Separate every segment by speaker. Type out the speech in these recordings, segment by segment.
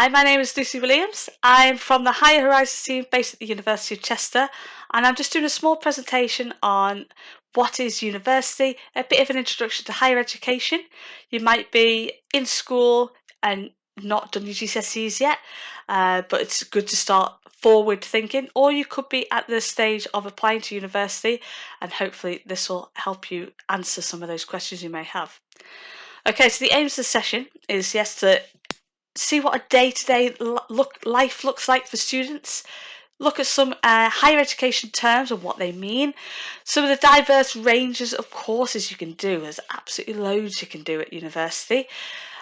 Speaker 1: Hi, my name is Lucy Williams. I'm from the Higher Horizons team based at the University of Chester, and I'm just doing a small presentation on what is university, a bit of an introduction to higher education. You might be in school and not done your GCSEs yet, but it's good to start forward thinking, or you could be at the stage of applying to university, and hopefully this will help you answer some of those questions you may have. Okay, so the aims of the session is to see what a day-to-day life looks like for students, look at some higher education terms and what they mean, some of the diverse ranges of courses you can do. There's absolutely loads you can do at university,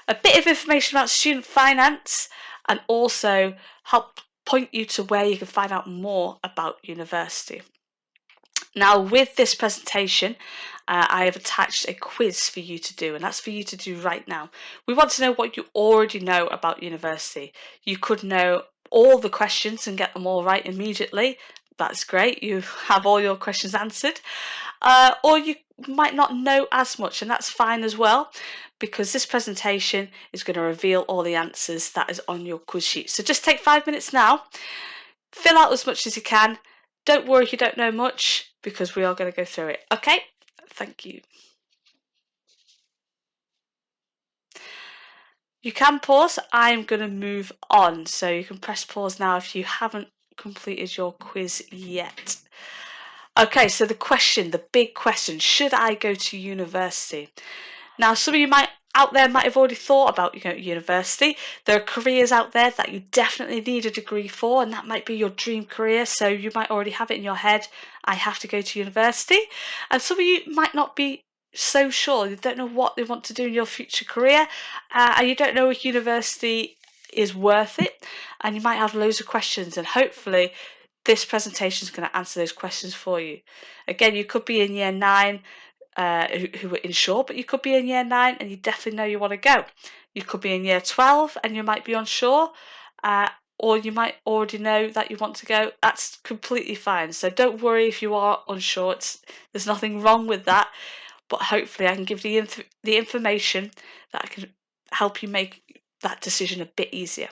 Speaker 1: a bit of information about student finance, and also help point you to where you can find out more about university. Now, with this presentation, I have attached a quiz for you to do, and that's for you to do right now. We want to know what you already know about university. You could know all the questions and get them all right immediately. That's great, you have all your questions answered. Or you might not know as much, and that's fine as well, because this presentation is going to reveal all the answers that is on your quiz sheet. So just take 5 minutes now, fill out as much as you can. Don't worry if you don't know much, because we are going to go through it. Okay, thank you. You can pause. I'm going to move on, so you can press pause now if you haven't completed your quiz yet. Okay, so the big question, should I go to university? Now, some of you out there might have already thought about university. There are careers out there that you definitely need a degree for, and that might be your dream career. So you might already have it in your head, I have to go to university. And some of you might not be so sure. You don't know what they want to do in your future career, and you don't know if university is worth it. And you might have loads of questions, and hopefully this presentation is going to answer those questions for you. Again, you could be in year 9 who are unsure, but you could be in year 9 and you definitely know you want to go. You could be in year 12 and you might be unsure, or you might already know that you want to go. That's completely fine. So don't worry if you are unsure. There's nothing wrong with that, but hopefully I can give you the information that can help you make that decision a bit easier.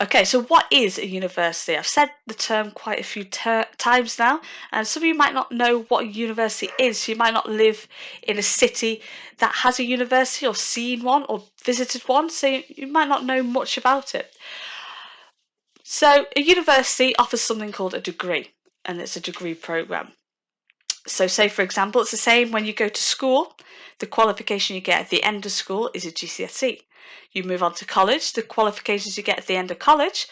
Speaker 1: Okay, so what is a university? I've said the term quite a few times now, and some of you might not know what a university is. You might not live in a city that has a university or seen one or visited one, so you might not know much about it. So a university offers something called a degree, and it's a degree program. So say, for example, it's the same when you go to school. The qualification you get at the end of school is a GCSE. You move on to college. The qualifications you get at the end of college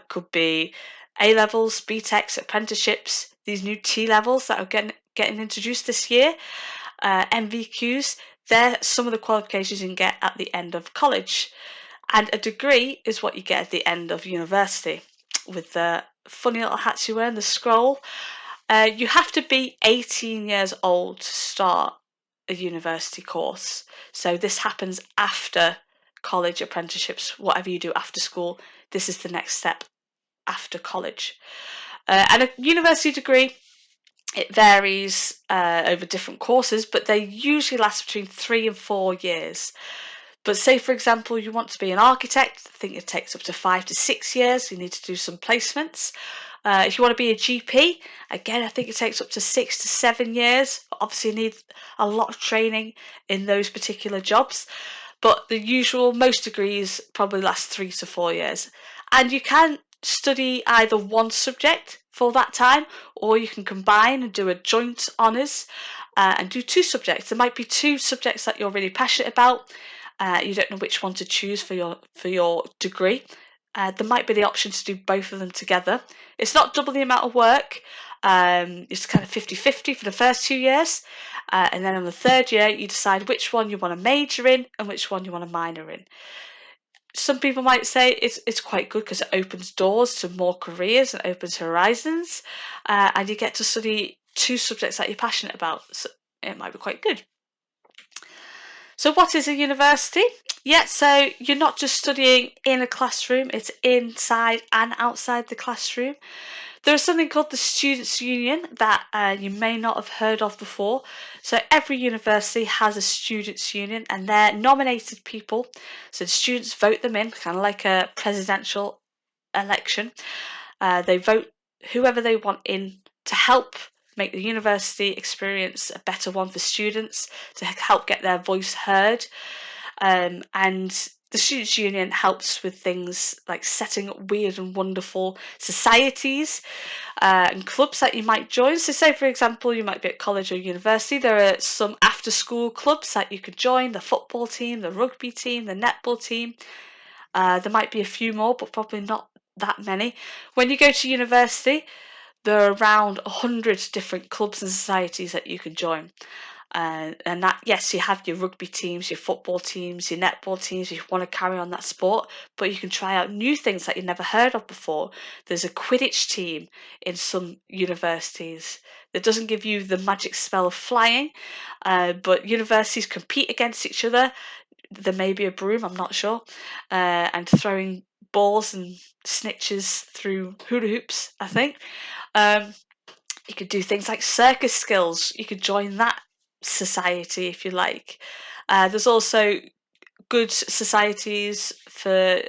Speaker 1: could be A-levels, BTECs, apprenticeships, these new T-levels that are getting introduced this year, NVQs. They're some of the qualifications you can get at the end of college. And a degree is what you get at the end of university, with the funny little hats you wear and the scroll. You have to be 18 years old to start a university course. So this happens after college, apprenticeships, whatever you do after school. This is the next step after college. And a university degree, it varies over different courses, but they usually last between 3 and 4 years. But say, for example, you want to be an architect, I think it takes up to 5 to 6 years. You need to do some placements. If you want to be a GP, again, I think it takes up to 6 to 7 years. Obviously, you need a lot of training in those particular jobs. But the usual, most degrees probably last 3 to 4 years. And you can study either one subject for that time, or you can combine and do a joint honours and do 2 subjects. There might be 2 subjects that you're really passionate about. You don't know which one to choose for your degree. There might be the option to do both of them together. It's not double the amount of work. It's kind of 50-50 for the first 2 years. And then on the 3rd year, you decide which one you want to major in and which one you want to minor in. Some people might say it's quite good because it opens doors to more careers and opens horizons. And you get to study 2 subjects that you're passionate about. So it might be quite good. So what is a university? Yeah, so you're not just studying in a classroom, it's inside and outside the classroom. There's something called the Students' Union that you may not have heard of before. So every university has a Students' Union, and they're nominated people. So the students vote them in, kind of like a presidential election. They vote whoever they want in to help make the university experience a better one for students, to help get their voice heard. And the Students' Union helps with things like setting up weird and wonderful societies and clubs that you might join. So, say for example, you might be at college or university, there are some after school clubs that you could join: the football team, the rugby team, the netball team. There might be a few more, but probably not that many. When you go to university, there are around 100 different clubs and societies that you can join. And that, yes, you have your rugby teams, your football teams, your netball teams if you want to carry on that sport, but you can try out new things that you've never heard of before. There's a Quidditch team in some universities that doesn't give you the magic spell of flying, but universities compete against each other. There may be a broom, I'm not sure, and throwing balls and snitches through hula hoops, I think. You could do things like circus skills. You could join that society if you like. There's also good societies for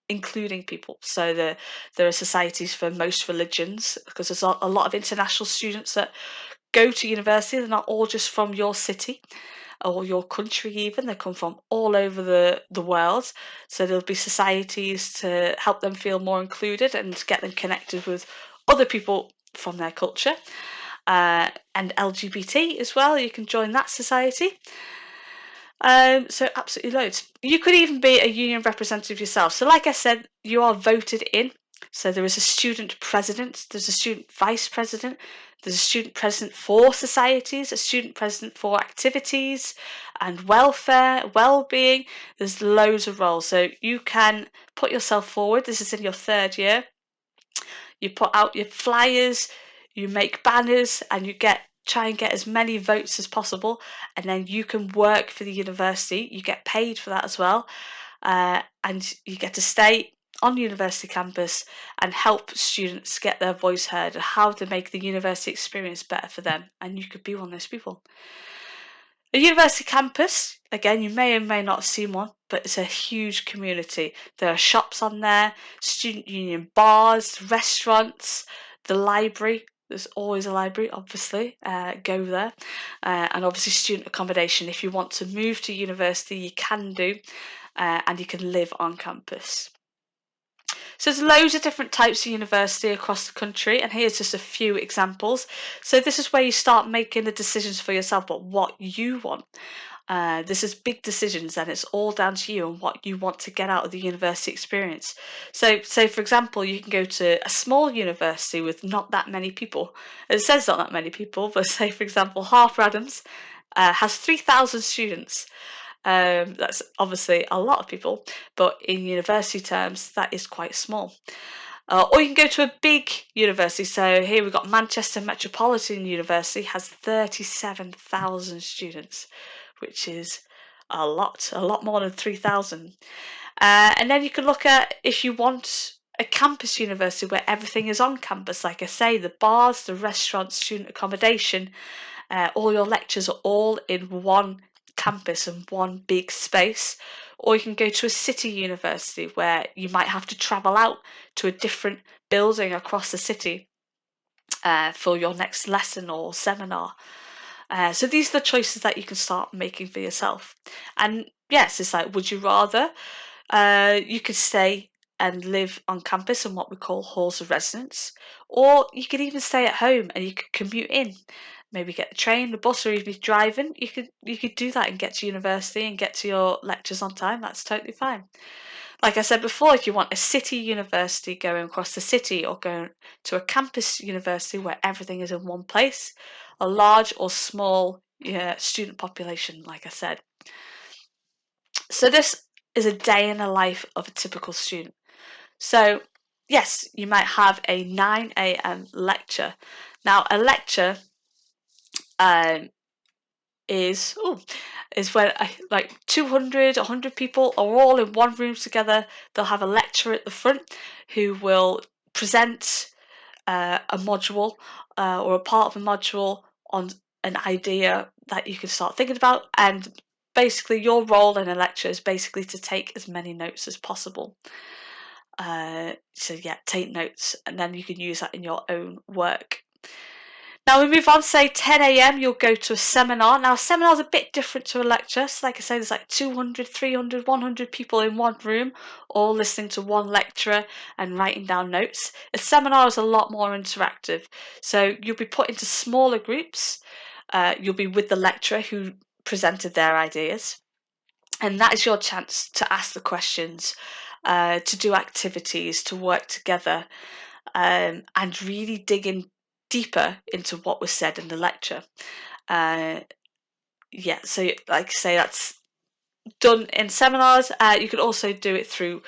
Speaker 1: including people. So there are societies for most religions, because there's a lot of international students that go to university. They're not all just from your city or your country even. They come from all over the world. So there'll be societies to help them feel more included and get them connected with other people from their culture. And LGBT as well, you can join that society. So absolutely loads. You could even be a union representative yourself. So like I said, you are voted in. So there is a student president, there's a student vice president, there's a student president for societies, a student president for activities and welfare, well-being. There's loads of roles. So you can put yourself forward. This is in your third year. You put out your flyers, you make banners, and you try and get as many votes as possible, and then you can work for the university. You get paid for that as well, and you get to stay on university campus and help students get their voice heard and how to make the university experience better for them. And you could be one of those people. A university campus, again, you may or may not have seen one, but it's a huge community. There are shops on there, student union bars, restaurants, the library. There's always a library, obviously. Go there. And obviously, student accommodation. If you want to move to university, you can do, and you can live on campus. So there's loads of different types of university across the country, and here's just a few examples. So this is where you start making the decisions for yourself about what you want. This is big decisions, and it's all down to you and what you want to get out of the university experience. So, say for example, you can go to a small university with not that many people. It says not that many people, but say for example, Harper Adams has 3,000 students. That's obviously a lot of people, but in university terms, that is quite small. Or you can go to a big university. So here we've got Manchester Metropolitan University has 37,000 students, which is a lot more than 3,000. And then you can look at if you want a campus university where everything is on campus. Like I say, the bars, the restaurants, student accommodation, all your lectures are all in one campus and one big space. Or you can go to a city university where you might have to travel out to a different building across the city for your next lesson or seminar. So these are the choices that you can start making for yourself. And yes, it's like, would you rather? You could stay and live on campus in what we call halls of residence, or you could even stay at home and you could commute in. Maybe get the train, the bus, or even driving. You could do that and get to university and get to your lectures on time. That's totally fine. Like I said before, if you want a city university going across the city, or going to a campus university where everything is in one place, a large or small student population, like I said. So this is a day in the life of a typical student. So yes, you might have a 9 a.m. lecture. Now a lecture is when like 200, 100 people are all in one room together. They'll have a lecturer at the front who will present a module or a part of a module on an idea that you can start thinking about, and basically your role in a lecture is basically to take as many notes as possible. So yeah, take notes, and then you can use that in your own work. Now we move on, say 10 a.m. you'll go to a seminar. Now a seminar is a bit different to a lecture. So like I say, there's like 200, 300, 100 people in one room, all listening to one lecturer and writing down notes. A seminar is a lot more interactive. So you'll be put into smaller groups. You'll be with the lecturer who presented their ideas. And that is your chance to ask the questions, to do activities, to work together, and really dig in deeper into what was said in the lecture. Yeah, so like I say, that's done in seminars. You could also do it through,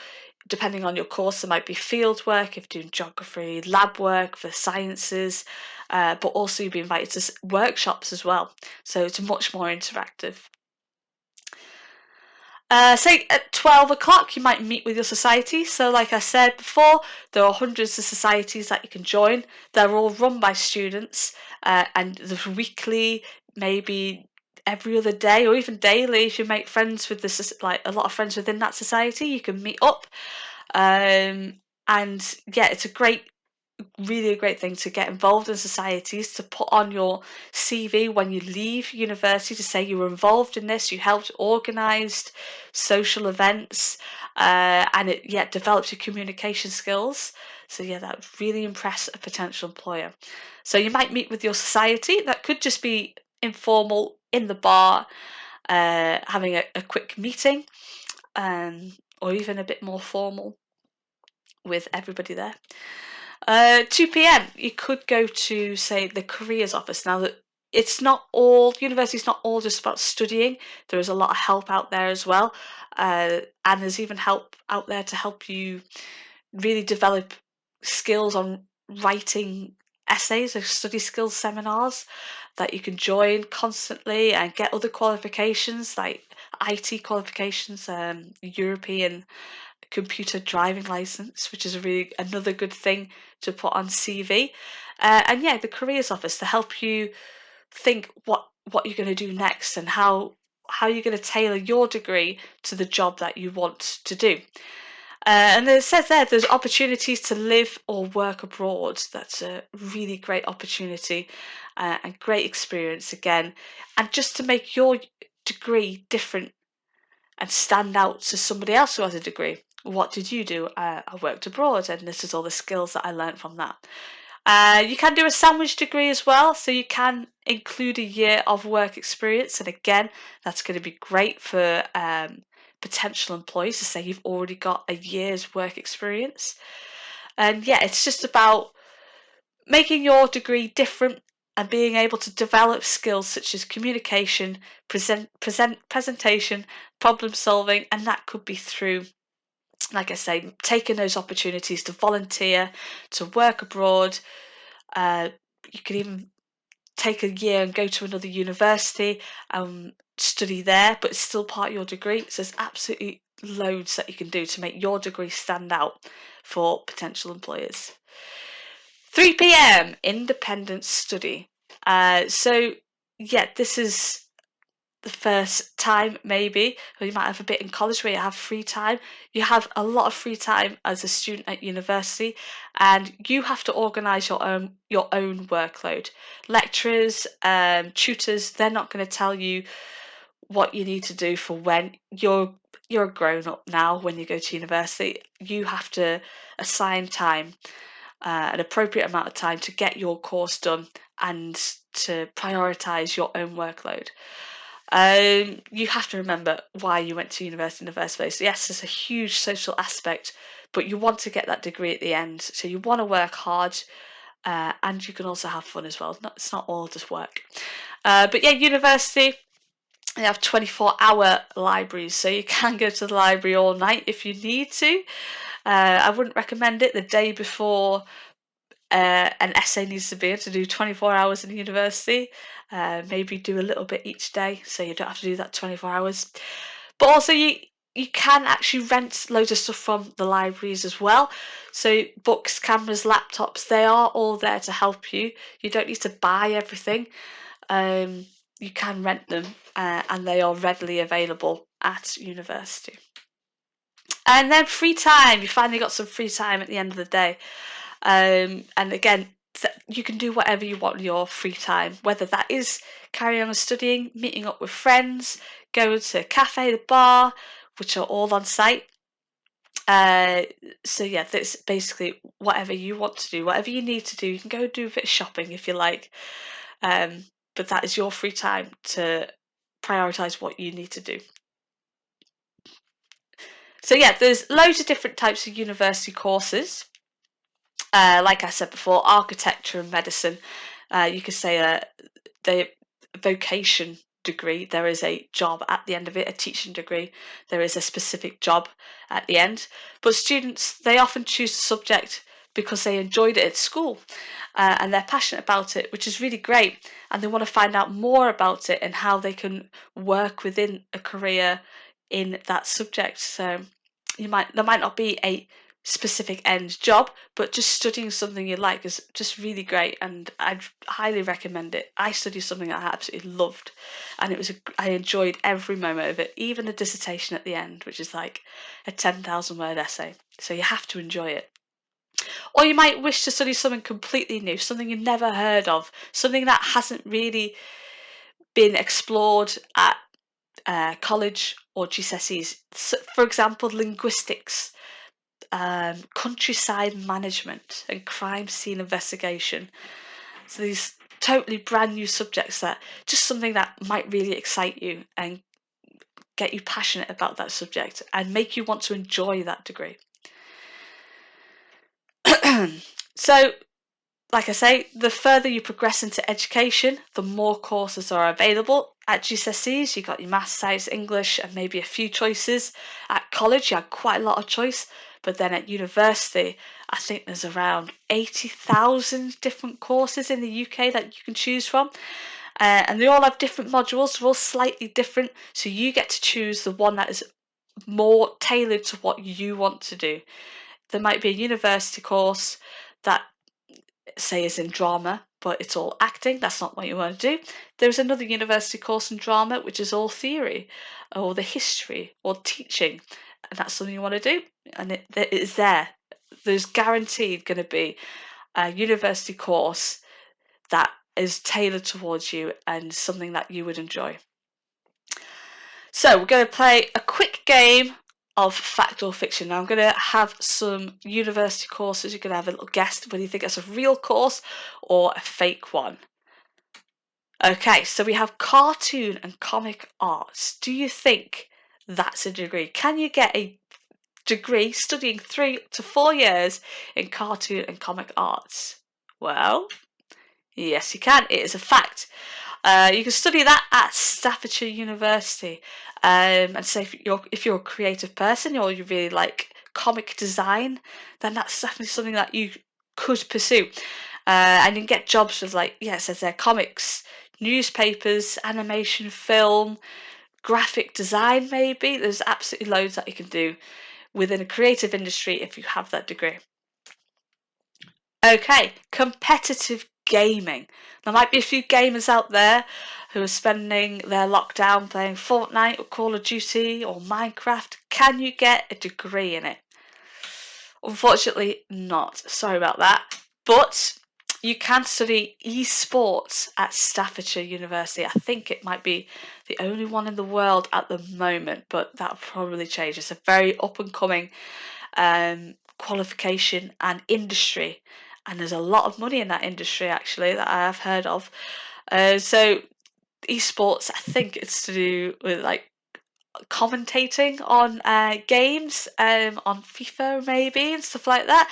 Speaker 1: depending on your course, there might be field work if you're doing geography, lab work for sciences, but also you'll be invited to workshops as well. So it's much more interactive. Say at 12 o'clock you might meet with your society. So like I said before, there are hundreds of societies that you can join. They're all run by students, and there's weekly, maybe every other day or even daily. If you make friends with like a lot of friends within that society, you can meet up. And yeah, it's really a great thing to get involved in societies, to put on your CV when you leave university, to say you were involved in this, you helped organised social events, and it develops your communication skills. So yeah, that would really impress a potential employer. So you might meet with your society. That could just be informal in the bar, having a quick meeting, or even a bit more formal with everybody there. 2 p.m. you could go to, say, the careers office. Now that university's not all just about studying. There is a lot of help out there as well, and there's even help out there to help you really develop skills on writing essays or study skills seminars that you can join constantly and get other qualifications like IT qualifications, European computer driving license, which is another good thing to put on CV. And yeah, the careers office to help you think what you're going to do next and how you're going to tailor your degree to the job that you want to do. And it says there's opportunities to live or work abroad. That's a really great opportunity, and great experience again. And just to make your degree different and stand out to somebody else who has a degree. What did you do? I worked abroad, and this is all the skills that I learned from that. You can do a sandwich degree as well, so you can include a year of work experience, and again, that's going to be great for potential employees to say you've already got a year's work experience. And yeah, it's just about making your degree different and being able to develop skills such as communication, presentation, problem solving, and that could be through, like I say, taking those opportunities to volunteer, to work abroad. You could even take a year and go to another university and study there, but it's still part of your degree. So there's absolutely loads that you can do to make your degree stand out for potential employers. 3 p.m. independent study. So yeah, this is the first time maybe, or you might have a bit in college where you have free time. You have a lot of free time as a student at university, and you have to organise your own workload. Lecturers, tutors, they're not going to tell you what you need to do for when you're a grown up now. When you go to university, you have to assign time, an appropriate amount of time to get your course done and to prioritise your own workload. You have to remember why you went to university in the first place. Yes, there's a huge social aspect, but you want to get that degree at the end, so you want to work hard, and you can also have fun as well. It's not all just work. But yeah, university, they have 24-hour libraries, so you can go to the library all night if you need to. I wouldn't recommend it the day before an essay needs to be able to do 24 hours in university. Maybe do a little bit each day, so you don't have to do that 24 hours. But also, you can actually rent loads of stuff from the libraries as well. So books, cameras, laptops, they are all there to help you. You don't need to buy everything. You can rent them, and they are readily available at university. And then free time. You finally got some free time at the end of the day. And again, you can do whatever you want in your free time, whether that is carrying on studying, meeting up with friends, going to a cafe, the bar, which are all on site. So yeah, that's basically whatever you want to do, whatever you need to do. You can go do a bit of shopping if you like, but that is your free time to prioritize what you need to do. So yeah, there's loads of different types of university courses. Like I said before, architecture and medicine. You could say the vocation degree, there is a job at the end of it, a teaching degree, there is a specific job at the end. But students, they often choose the subject because they enjoyed it at school, and they're passionate about it, which is really great, and they want to find out more about it and how they can work within a career in that subject. So there might not be a specific end job, but just studying something you like is just really great, and I'd highly recommend it. I studied something I absolutely loved, and I enjoyed every moment of it, even the dissertation at the end, which is like a 10,000 word essay. So you have to enjoy it. Or you might wish to study something completely new, something you've never heard of, something that hasn't really been explored at college or GCSEs. So, for example, linguistics, countryside management, and crime scene investigation. So these totally brand new subjects that just something that might really excite you and get you passionate about that subject and make you want to enjoy that degree. So, like I say, the further you progress into education, the more courses are available. At GCSEs, you got your maths, science, English, and maybe a few choices. At college, you had quite a lot of choice. But then at university, I think there's around 80,000 different courses in the UK that you can choose from. And they all have different modules, they're all slightly different. So you get to choose the one that is more tailored to what you want to do. There might be a university course that, say, is in drama, but it's all acting. That's not what you want to do. There's another university course in drama which is all theory, or the history, or teaching, and that's something you want to do. And it is there. There's guaranteed going to be a university course that is tailored towards you and something that you would enjoy. So we're going to play a quick game of fact or fiction. Now I'm going to have some university courses. You're going to have a little guess whether you think it's a real course or a fake one. Okay, so we have cartoon and comic arts. Do you think that's a degree? Can you get a degree studying 3 to 4 years in cartoon and comic arts? Well, yes, you can. It is a fact. You can study that at Staffordshire University. And say if you're a creative person or you really like comic design, then that's definitely something that you could pursue. And you can get jobs with, like, yeah, it says there, comics, newspapers, animation, film, graphic design maybe. There's absolutely loads that you can do within a creative industry if you have that degree. Okay, competitive gaming. There might be a few gamers out there who are spending their lockdown playing Fortnite or Call of Duty or Minecraft. Can you get a degree in it? Unfortunately not. Sorry about that. But you can study esports at Staffordshire University. I think it might be the only one in the world at the moment, but that'll probably change. It's a very up and coming qualification and industry, and there's a lot of money in that industry actually that I have heard of. So esports, I think it's to do with like commentating on games, on FIFA maybe and stuff like that.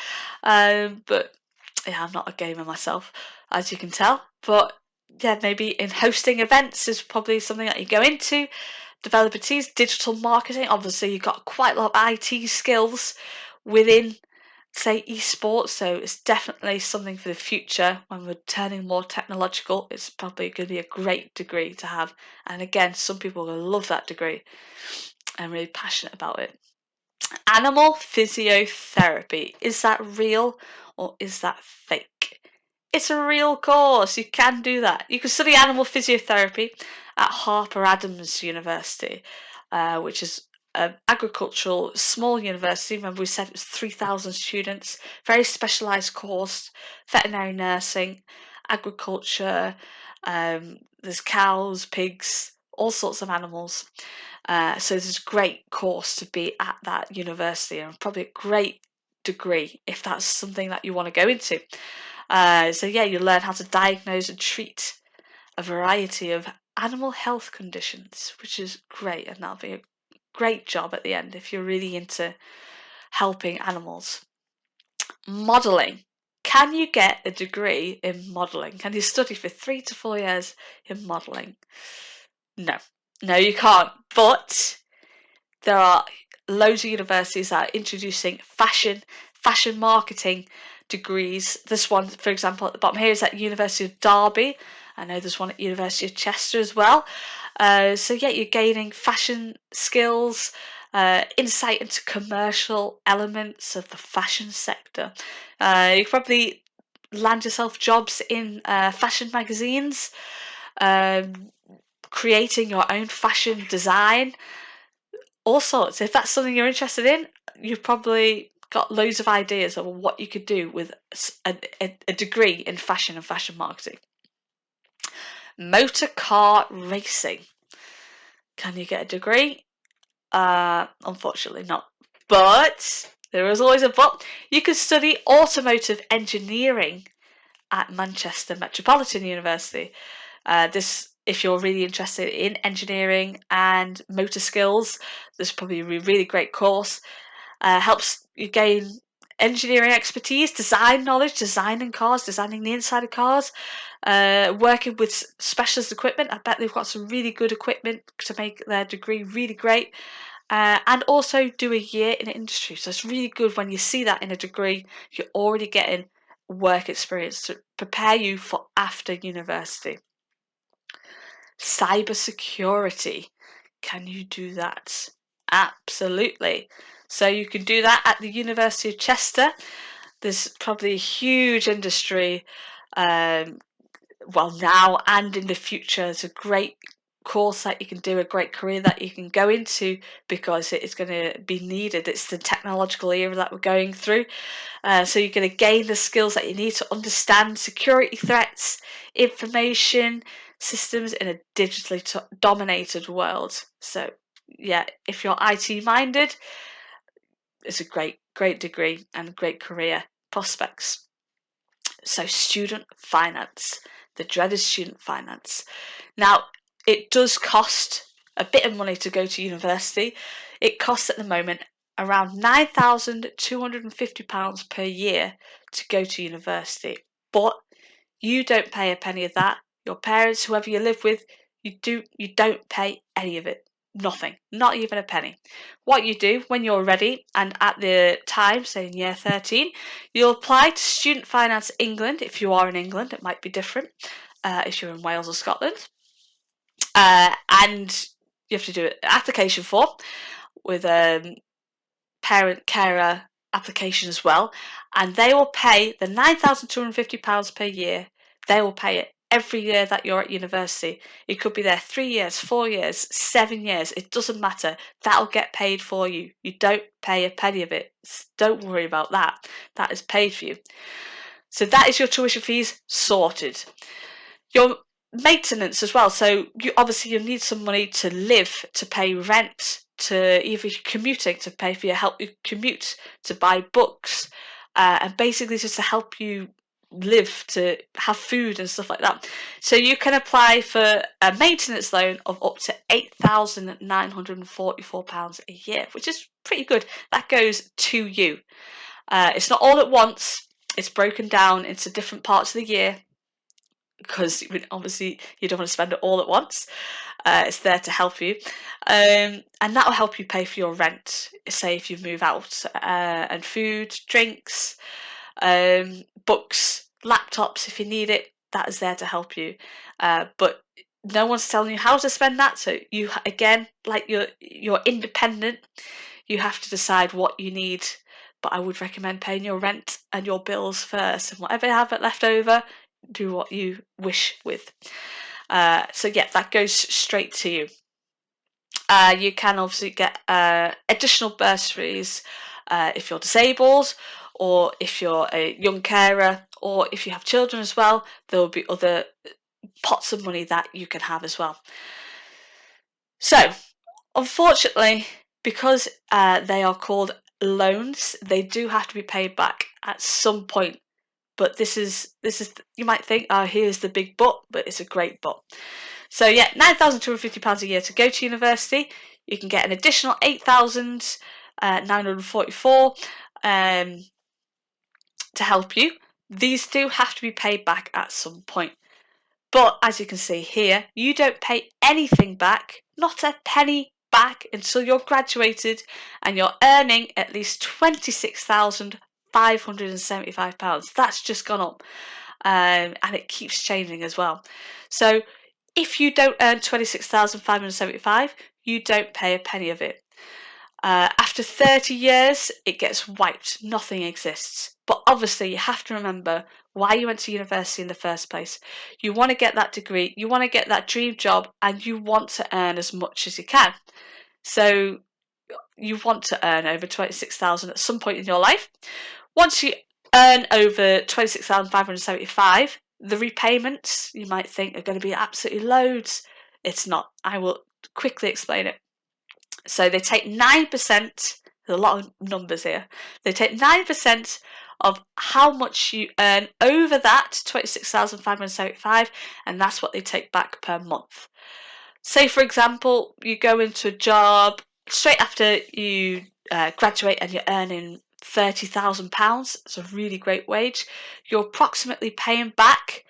Speaker 1: But yeah, I'm not a gamer myself, as you can tell. But yeah, maybe in hosting events is probably something that you go into. Developer teams, digital marketing. Obviously, you've got quite a lot of IT skills within, say, esports. So it's definitely something for the future when we're turning more technological. It's probably going to be a great degree to have. And again, some people are going to love that degree. I'm really passionate about it. Animal physiotherapy. Is that real or is that fake? It's a real course. You can do that. You can study animal physiotherapy at Harper Adams University, which is an agricultural small university. Remember, we said it was 3,000 students. Very specialised course: veterinary nursing, agriculture. There's cows, pigs, all sorts of animals. So it's a great course to be at that university, and probably a great degree if that's something that you want to go into. So yeah, you learn how to diagnose and treat a variety of animal health conditions, which is great, and that'll be a great job at the end if you're really into helping animals. Modelling. Can you get a degree in modelling? Can you study for 3 to 4 years in modelling? No. No, you can't. But there are loads of universities that are introducing fashion marketing degrees. This one, for example, at the bottom here is at University of Derby. I know there's one at University of Chester as well. So yeah, you're gaining fashion skills, insight into commercial elements of the fashion sector. You probably land yourself jobs in fashion magazines, creating your own fashion design, all sorts. If that's something you're interested in, you've probably got loads of ideas of what you could do with a degree in fashion and fashion marketing. Motor car racing. Can you get a degree? Unfortunately not. But there is always a but. You can study automotive engineering at Manchester Metropolitan University. If you're really interested in engineering and motor skills, this is probably a really great course. Helps you gain engineering expertise, design knowledge, designing cars, designing the inside of cars, working with specialist equipment. I bet they've got some really good equipment to make their degree really great. And also do a year in an industry. So it's really good when you see that in a degree, you're already getting work experience to prepare you for after university. Cybersecurity. Can you do that? Absolutely. So you can do that at the University of Chester. There's probably a huge industry, well, now and in the future. It's a great course that you can do, a great career that you can go into, because it is going to be needed. It's the technological era that we're going through. So you're going to gain the skills that you need to understand security threats, information systems in a digitally dominated world. So yeah, if you're IT minded, it's a great degree and great career prospects. So student finance, the dreaded student finance. Now, it does cost a bit of money to go to university. It costs at the moment around £9,250 per year to go to university. But you don't pay a penny of that. Your parents, whoever you live with, you don't pay any of it. Nothing, not even a penny. What you do when you're ready, and at the time, say in year 13, you'll apply to Student Finance England. If you are in England, it might be different if you're in Wales or Scotland. And you have to do an application form with a parent carer application as well, and they will pay the £9,250 per year. They will pay it every year that you're at university. It could be there 3 years, 4 years, 7 years. It doesn't matter. That'll get paid for you. You don't pay a penny of it. Don't worry about that. That is paid for you. So that is your tuition fees sorted. Your maintenance as well. So you'll need some money to live, to pay rent, to either commuting, to pay for your help you commute, to buy books, and basically just to help you live, to have food and stuff like that. So you can apply for a maintenance loan of up to £8,944 a year, which is pretty good. That goes to you. It's not all at once. It's broken down into different parts of the year, because obviously you don't want to spend it all at once. It's there to help you, and that will help you pay for your rent, say if you move out, and food, drinks, books, laptops if you need it. That is there to help you, but no one's telling you how to spend that. So you, again, like you're independent. You have to decide what you need. But I would recommend paying your rent and your bills first, and whatever you have left over, do what you wish with. So yeah, that goes straight to you. You can obviously get additional bursaries if you're disabled, or if you're a young carer, or if you have children as well. There will be other pots of money that you can have as well. So, unfortunately, because they are called loans, they do have to be paid back at some point. But this is you might think, oh, here's the big but it's a great but. So yeah, £9,250 a year to go to university. You can get an additional £8,944 to help you. These do have to be paid back at some point. But as you can see here, you don't pay anything back, not a penny back, until you're graduated and you're earning at least £26,575. That's just gone up, and it keeps changing as well. So if you don't earn £26,575, you don't pay a penny of it. After 30 years, it gets wiped. Nothing exists. But obviously, you have to remember why you went to university in the first place. You want to get that degree, you want to get that dream job, and you want to earn as much as you can. So you want to earn over 26,000 at some point in your life. Once you earn over 26,575, the repayments, you might think, are going to be absolutely loads. It's not. I will quickly explain it. So they take 9%, there's a lot of numbers here, they take 9% of how much you earn over that 26,575, and that's what they take back per month. Say, for example, you go into a job straight after you graduate and you're earning £30,000, it's a really great wage, you're approximately paying back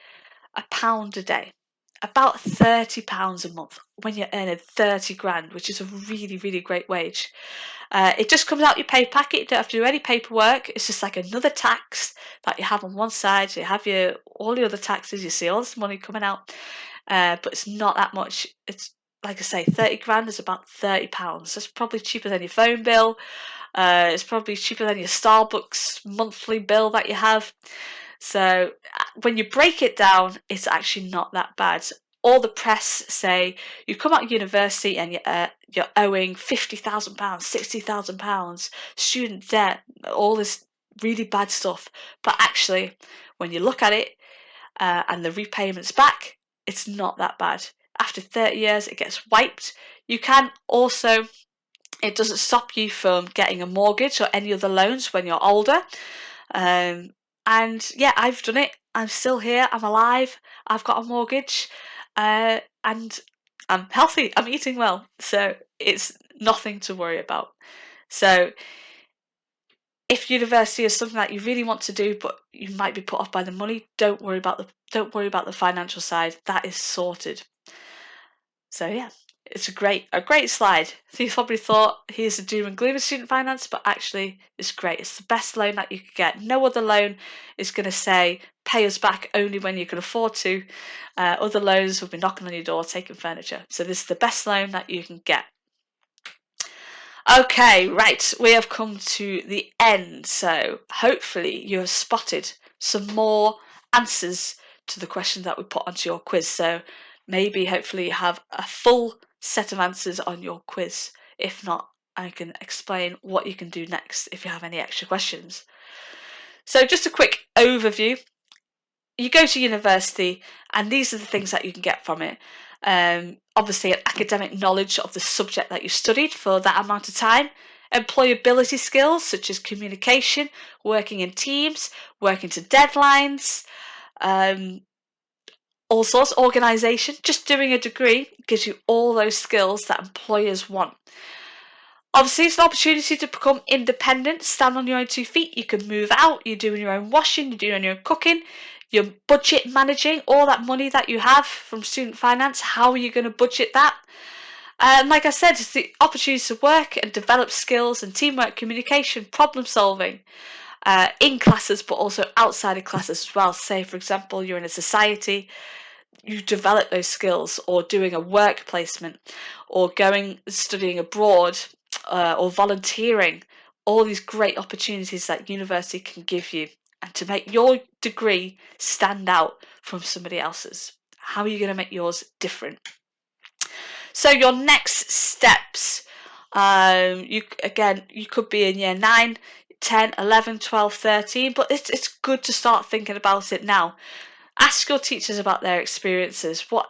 Speaker 1: £1 a day. About £30 a month when you're earning 30 grand, which is a really, really great wage. It just comes out your pay packet. You don't have to do any paperwork. It's just like another tax that you have on one side. So you have all the other taxes. You see all this money coming out, but it's not that much. It's like I say, 30 grand is about £30. That's probably cheaper than your phone bill. It's probably cheaper than your Starbucks monthly bill that you have. So when you break it down, it's actually not that bad. All the press say you come out of university and you're owing £50,000, £60,000, student debt, all this really bad stuff. But actually, when you look at it and the repayments back, it's not that bad. After 30 years, it gets wiped. You can also, it doesn't stop you from getting a mortgage or any other loans when you're older. And yeah, I've done it. I'm still here. I'm alive. I've got a mortgage, and I'm healthy. I'm eating well, so it's nothing to worry about. So, if university is something that you really want to do, but you might be put off by the money, don't worry about the financial side. That is sorted. So yeah. It's a great slide. So you probably thought here's the doom and gloom of student finance, but actually it's great. It's the best loan that you could get. No other loan is going to say pay us back only when you can afford to. Other loans will be knocking on your door taking furniture. So this is the best loan that you can get. Okay, right, we have come to the end. So hopefully you have spotted some more answers to the questions that we put onto your quiz. So maybe hopefully you have a full set of answers on your quiz. If not, I can explain what you can do next if you have any extra questions. So just a quick overview. You go to university and these are the things that you can get from it. Obviously an academic knowledge of the subject that you studied for that amount of time, employability skills such as communication, working in teams, working to deadlines, all sorts, organisation. Just doing a degree gives you all those skills that employers want. Obviously, it's an opportunity to become independent, stand on your own 2 feet. You can move out, you're doing your own washing, you're doing your own cooking, you're budget managing all that money that you have from student finance. How are you going to budget that? Like I said, it's the opportunity to work and develop skills and teamwork, communication, problem solving in classes, but also outside of classes as well. Say, for example, you're in a society, you develop those skills, or doing a work placement, or going studying abroad, or volunteering. All these great opportunities that university can give you, and to make your degree stand out from somebody else's. How are you going to make yours different? So your next steps, you could be in year 9, 10, 11, 12, 13, but it's good to start thinking about it now. Ask your teachers about their experiences. What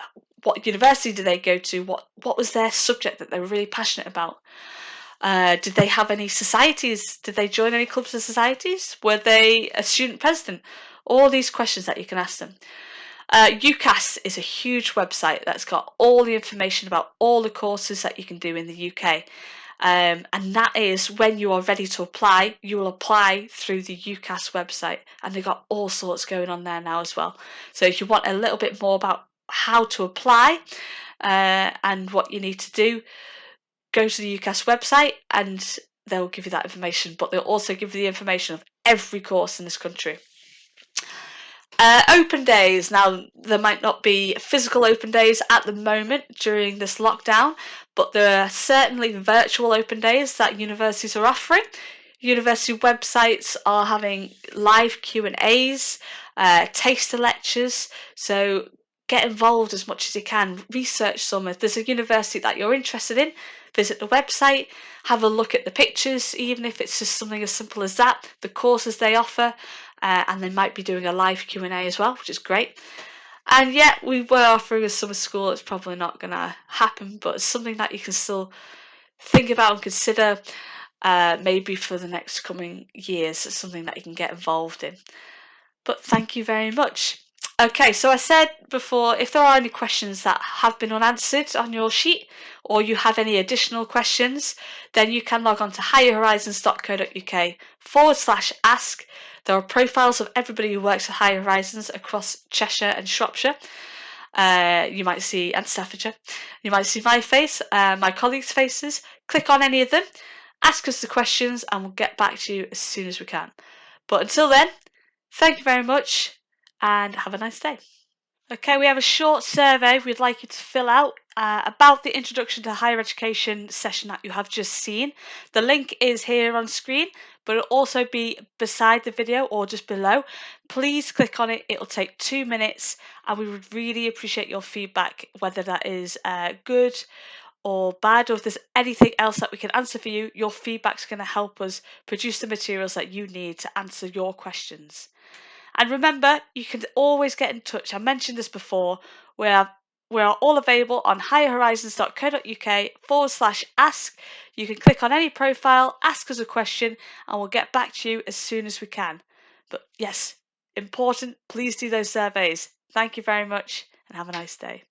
Speaker 1: university did they go to? What was their subject that they were really passionate about? Did they have any societies? Did they join any clubs or societies? Were they a student president? All these questions that you can ask them. UCAS is a huge website that's got all the information about all the courses that you can do in the UK. And that is when you are ready to apply, you will apply through the UCAS website, and they've got all sorts going on there now as well. So if you want a little bit more about how to apply and what you need to do, go to the UCAS website and they'll give you that information, but they'll also give you the information of every course in this country. Open days. Now, there might not be physical open days at the moment during this lockdown, but there are certainly virtual open days that universities are offering. University websites are having live Q&As, taster lectures, so get involved as much as you can. Research some. If there's a university that you're interested in, visit the website, have a look at the pictures, even if it's just something as simple as that, the courses they offer, and they might be doing a live Q&A as well, which is great. And yet we were offering a summer school. It's probably not going to happen, but it's something that you can still think about and consider, maybe for the next coming years. It's something that you can get involved in. But thank you very much. Okay, so I said before, if there are any questions that have been unanswered on your sheet, or you have any additional questions, then you can log on to higherhorizons.co.uk/ask. There are profiles of everybody who works at Higher Horizons across Cheshire and Shropshire. You might see, and Staffordshire. You might see my face, my colleagues' faces. Click on any of them, ask us the questions, and we'll get back to you as soon as we can. But until then, thank you very much and have a nice day. Okay, we have a short survey we'd like you to fill out about the Introduction to Higher Education session that you have just seen. The link is here on screen, but it'll also be beside the video or just below. Please click on it. It'll take 2 minutes, and we would really appreciate your feedback, whether that is good or bad, or if there's anything else that we can answer for you. Your feedback's going to help us produce the materials that you need to answer your questions. And remember, you can always get in touch. I mentioned this before. We are all available on higherhorizons.co.uk/ask. You can click on any profile, ask us a question, and we'll get back to you as soon as we can. But yes, important, please do those surveys. Thank you very much and have a nice day.